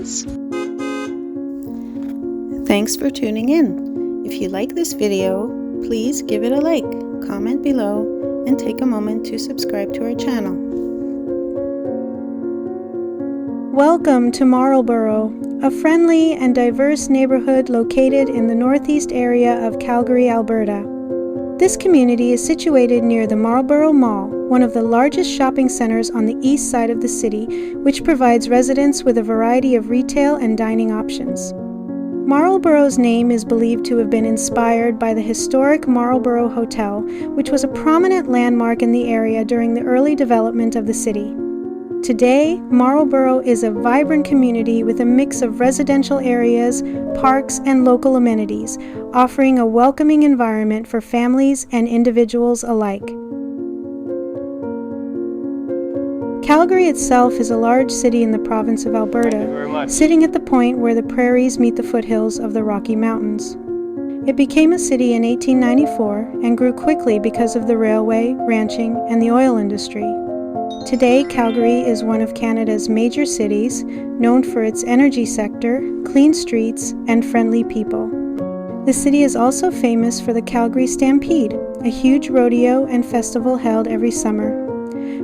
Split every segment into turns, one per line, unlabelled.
friends. Thanks for tuning in. If you like this video, please give it a like, comment below, and take a moment to subscribe to our channel. Welcome to Marlborough, a friendly and diverse neighborhood located in the northeast area of Calgary, Alberta. This community is situated near the Marlborough Mall, one of the largest shopping centers on the east side of the city, which provides residents with a variety of retail and dining options. Marlborough's name is believed to have been inspired by the historic Marlborough Hotel, which was a prominent landmark in the area during the early development of the city. Today, Marlborough is a vibrant community with a mix of residential areas, parks, and local amenities, offering a welcoming environment for families and individuals alike. Calgary itself is a large city in the province of Alberta, sitting at the point where the prairies meet the foothills of the Rocky Mountains. It became a city in 1894 and grew quickly because of the railway, ranching, and the oil industry. Today, Calgary is one of Canada's major cities, known for its energy sector, clean streets, and friendly people. The city is also famous for the Calgary Stampede, a huge rodeo and festival held every summer.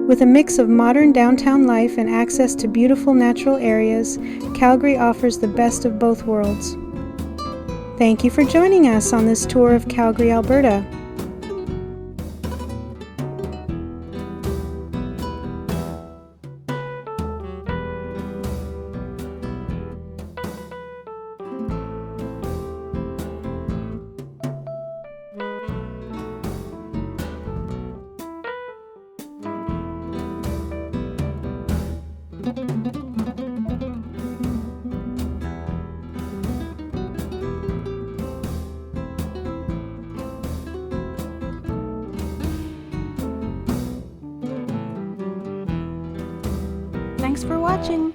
With a mix of modern downtown life and access to beautiful natural areas, Calgary offers the best of both worlds. Thank you for joining us on this tour of Calgary, Alberta. Thanks for watching!